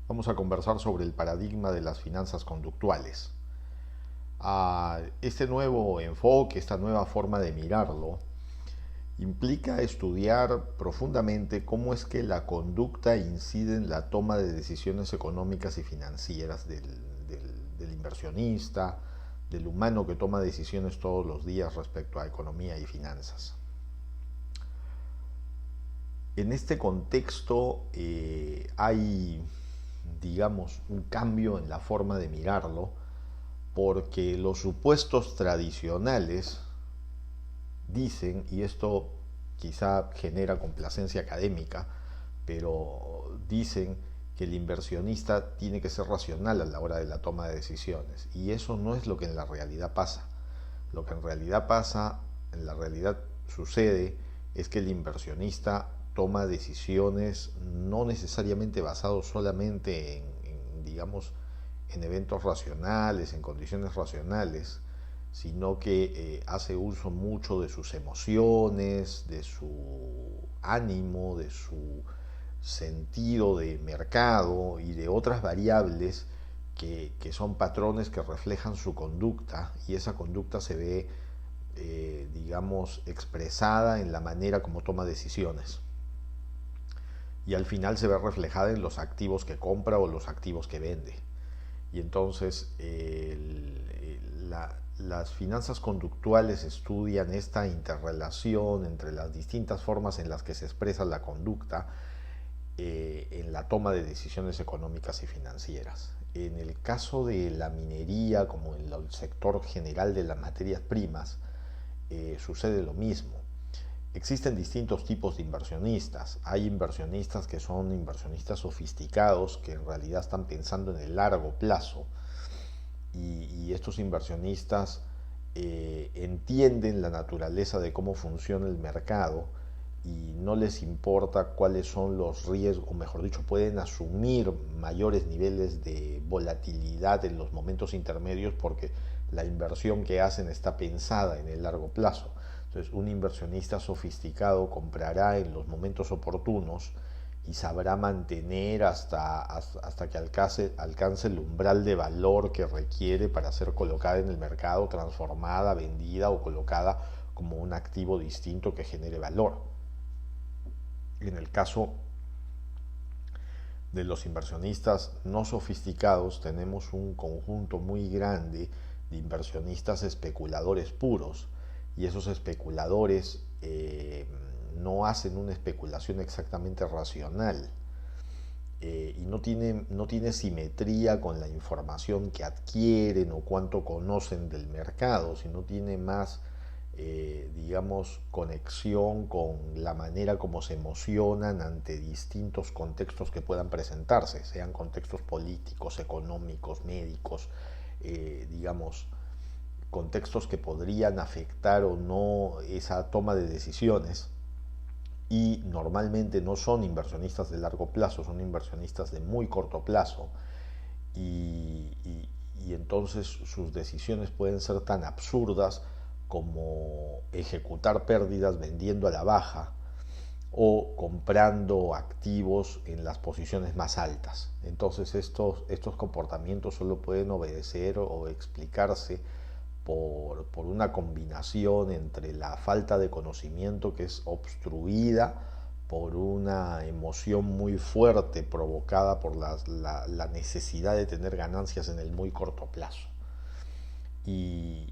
Vamos a conversar sobre el paradigma de las finanzas conductuales. Este nuevo enfoque, esta nueva forma de mirarlo, implica estudiar profundamente cómo es que la conducta incide en la toma de decisiones económicas y financieras del inversionista, del humano que toma decisiones todos los días respecto a economía y finanzas. En este contexto hay, digamos, un cambio en la forma de mirarlo, porque los supuestos tradicionales dicen, y esto quizá genera complacencia académica, pero dicen que el inversionista tiene que ser racional a la hora de la toma de decisiones, y eso no es lo que en la realidad pasa. Lo que en realidad pasa, en la realidad sucede, es que el inversionista toma decisiones no necesariamente basados solamente digamos, en eventos racionales, en condiciones racionales, sino que hace uso mucho de sus emociones, de su ánimo, de su sentido de mercado y de otras variables que son patrones que reflejan su conducta, y esa conducta se ve, digamos, expresada en la manera como toma decisiones. Y al final se ve reflejada en los activos que compra o los activos que vende. Y entonces las finanzas conductuales estudian esta interrelación entre las distintas formas en las que se expresa la conducta en la toma de decisiones económicas y financieras. En el caso de la minería, como en el sector general de las materias primas, sucede lo mismo. Existen distintos tipos de inversionistas. Hay inversionistas que son inversionistas sofisticados, que en realidad están pensando en el largo plazo, y estos inversionistas entienden la naturaleza de cómo funciona el mercado y no les importa cuáles son los riesgos, o mejor dicho, pueden asumir mayores niveles de volatilidad en los momentos intermedios porque la inversión que hacen está pensada en el largo plazo. Entonces, un inversionista sofisticado comprará en los momentos oportunos y sabrá mantener hasta que alcance el umbral de valor que requiere para ser colocada en el mercado, transformada, vendida o colocada como un activo distinto que genere valor. En el caso de los inversionistas no sofisticados, tenemos un conjunto muy grande de inversionistas especuladores puros, y esos especuladores no hacen una especulación exactamente racional, y no tiene simetría con la información que adquieren o cuánto conocen del mercado, sino tiene más, digamos, conexión con la manera como se emocionan ante distintos contextos que puedan presentarse, sean contextos políticos, económicos, médicos, digamos, contextos que podrían afectar o no esa toma de decisiones. Y normalmente no son inversionistas de largo plazo, son inversionistas de muy corto plazo, y entonces sus decisiones pueden ser tan absurdas como ejecutar pérdidas vendiendo a la baja o comprando activos en las posiciones más altas. Entonces estos comportamientos solo pueden obedecer o explicarse por una combinación entre la falta de conocimiento, que es obstruida por una emoción muy fuerte provocada por la necesidad de tener ganancias en el muy corto plazo. Y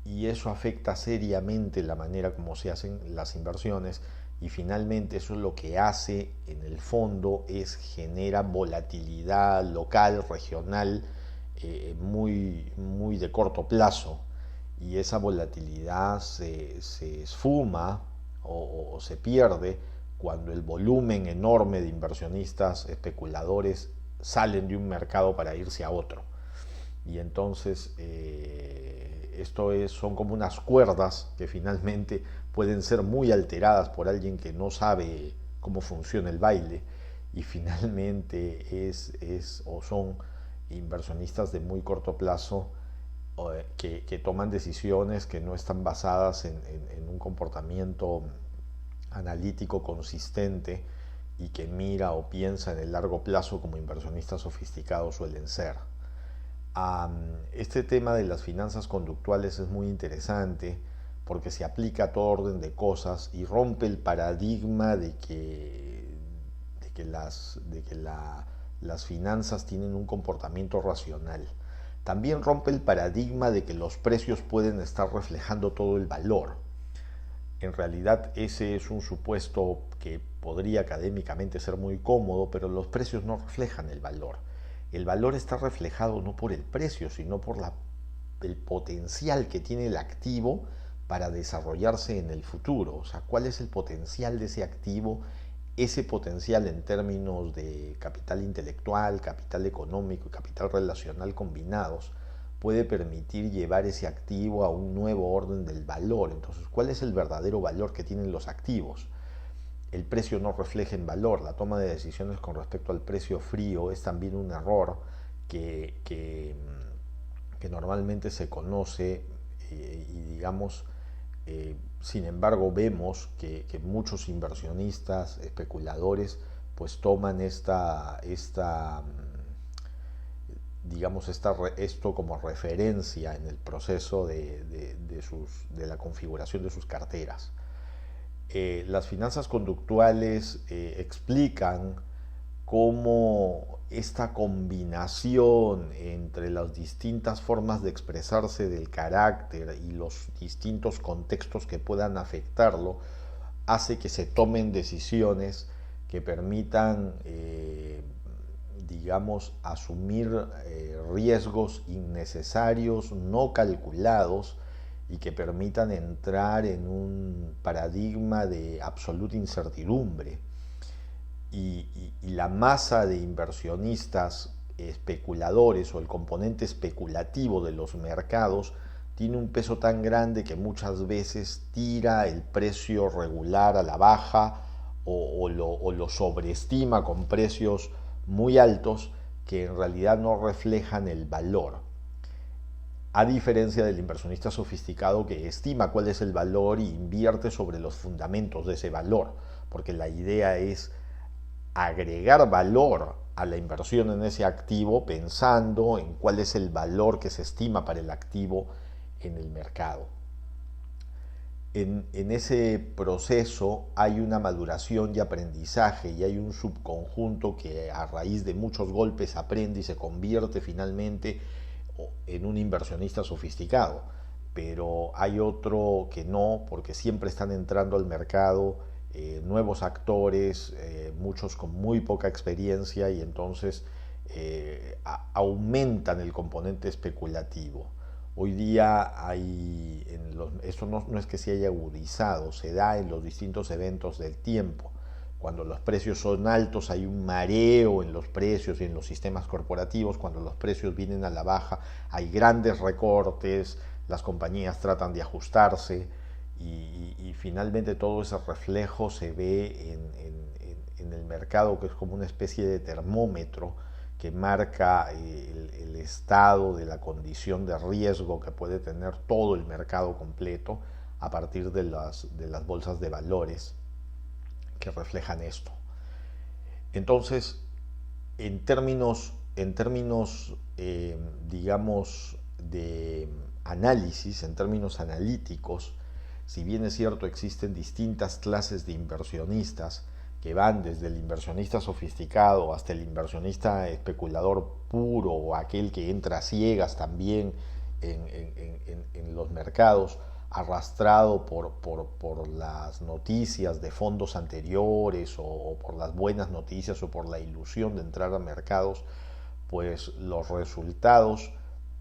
eso afecta seriamente la manera como se hacen las inversiones, y finalmente eso es lo que hace en el fondo, es genera volatilidad local, regional, muy de corto plazo, y esa volatilidad se esfuma o se pierde cuando el volumen enorme de inversionistas especuladores salen de un mercado para irse a otro. Y entonces son como unas cuerdas que finalmente pueden ser muy alteradas por alguien que no sabe cómo funciona el baile, y finalmente o son inversionistas de muy corto plazo, que toman decisiones que no están basadas en un comportamiento analítico consistente, y que mira o piensa en el largo plazo como inversionistas sofisticados suelen ser. Este tema de las finanzas conductuales es muy interesante porque se aplica a todo orden de cosas y rompe el paradigma las finanzas tienen un comportamiento racional. También rompe el paradigma de que los precios pueden estar reflejando todo el valor. En realidad ese es un supuesto que podría académicamente ser muy cómodo, pero los precios no reflejan el valor. El valor está reflejado no por el precio, sino por el potencial que tiene el activo para desarrollarse en el futuro. O sea, ¿cuál es el potencial de ese activo? Ese potencial en términos de capital intelectual, capital económico y capital relacional combinados puede permitir llevar ese activo a un nuevo orden del valor. Entonces, ¿cuál es el verdadero valor que tienen los activos? El precio no refleja en valor. La toma de decisiones con respecto al precio frío es también un error que normalmente se conoce y digamos, sin embargo vemos que muchos inversionistas, especuladores, pues toman esto como referencia en el proceso de la configuración de sus carteras. Las finanzas conductuales explican cómo esta combinación entre las distintas formas de expresarse del carácter y los distintos contextos que puedan afectarlo hace que se tomen decisiones que permitan digamos, asumir riesgos innecesarios, no calculados, y que permitan entrar en un paradigma de absoluta incertidumbre. Y la masa de inversionistas especuladores o el componente especulativo de los mercados tiene un peso tan grande que muchas veces tira el precio regular a la baja o lo sobreestima con precios muy altos que en realidad no reflejan el valor. A diferencia del inversionista sofisticado que estima cuál es el valor y invierte sobre los fundamentos de ese valor, porque la idea es agregar valor a la inversión en ese activo pensando en cuál es el valor que se estima para el activo en el mercado. En ese proceso hay una maduración y aprendizaje y hay un subconjunto que a raíz de muchos golpes aprende y se convierte finalmente en un inversionista sofisticado, pero hay otro que no, porque siempre están entrando al mercado nuevos actores, muchos con muy poca experiencia y entonces aumentan el componente especulativo. Hoy día esto no es que se haya agudizado, se da en los distintos eventos del tiempo. Cuando los precios son altos hay un mareo en los precios y en los sistemas corporativos. Cuando los precios vienen a la baja hay grandes recortes, las compañías tratan de ajustarse y finalmente todo ese reflejo se ve en el mercado, que es como una especie de termómetro que marca el estado de la condición de riesgo que puede tener todo el mercado completo a partir de las bolsas de valores que reflejan esto. Entonces, en términos digamos, de análisis, en términos analíticos, si bien es cierto existen distintas clases de inversionistas que van desde el inversionista sofisticado hasta el inversionista especulador puro o aquel que entra a ciegas también en los mercados, arrastrado por las noticias de fondos anteriores o por las buenas noticias o por la ilusión de entrar a mercados, pues los resultados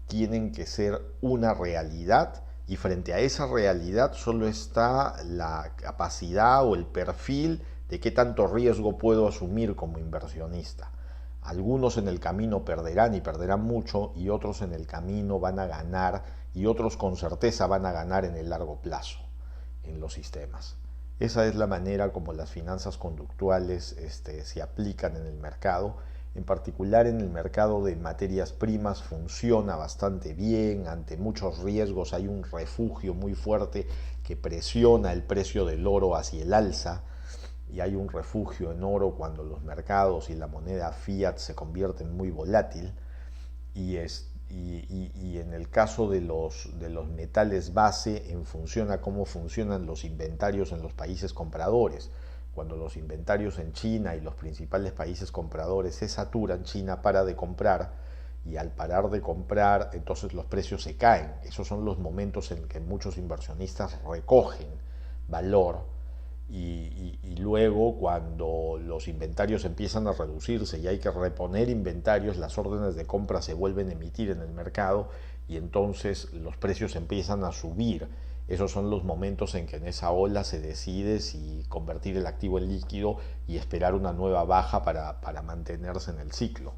tienen que ser una realidad y frente a esa realidad solo está la capacidad o el perfil de qué tanto riesgo puedo asumir como inversionista. Algunos en el camino perderán y perderán mucho y otros en el camino van a ganar y otros con certeza van a ganar en el largo plazo en los sistemas. Esa es la manera como las finanzas conductuales se aplican en el mercado. En particular en el mercado de materias primas funciona bastante bien, ante muchos riesgos hay un refugio muy fuerte que presiona el precio del oro hacia el alza y hay un refugio en oro cuando los mercados y la moneda fiat se convierten muy volátil. Y en el caso de los metales base, en función a cómo funcionan los inventarios en los países compradores. Cuando los inventarios en China y los principales países compradores se saturan, China para de comprar, y al parar de comprar, entonces los precios se caen. Esos son los momentos en que muchos inversionistas recogen valor, y luego cuando los inventarios empiezan a reducirse y hay que reponer inventarios, las órdenes de compra se vuelven a emitir en el mercado y entonces los precios empiezan a subir. Esos son los momentos en que en esa ola se decide si convertir el activo en líquido y esperar una nueva baja para mantenerse en el ciclo.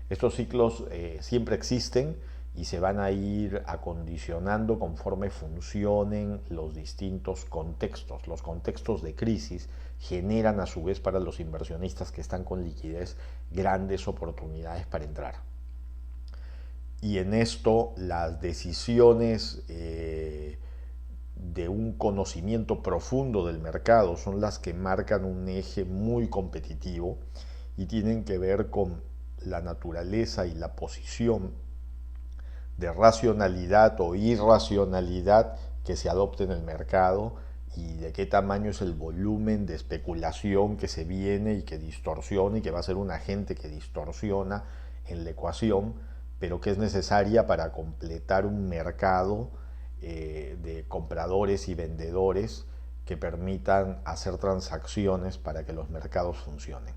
Estos ciclos siempre existen y se van a ir acondicionando conforme funcionen los distintos contextos. Los contextos de crisis generan a su vez para los inversionistas que están con liquidez grandes oportunidades para entrar. Y en esto las decisiones de un conocimiento profundo del mercado son las que marcan un eje muy competitivo y tienen que ver con la naturaleza y la posición de racionalidad o irracionalidad que se adopte en el mercado y de qué tamaño es el volumen de especulación que se viene y que distorsiona y que va a ser un agente que distorsiona en la ecuación, pero que es necesaria para completar un mercado de compradores y vendedores que permitan hacer transacciones para que los mercados funcionen.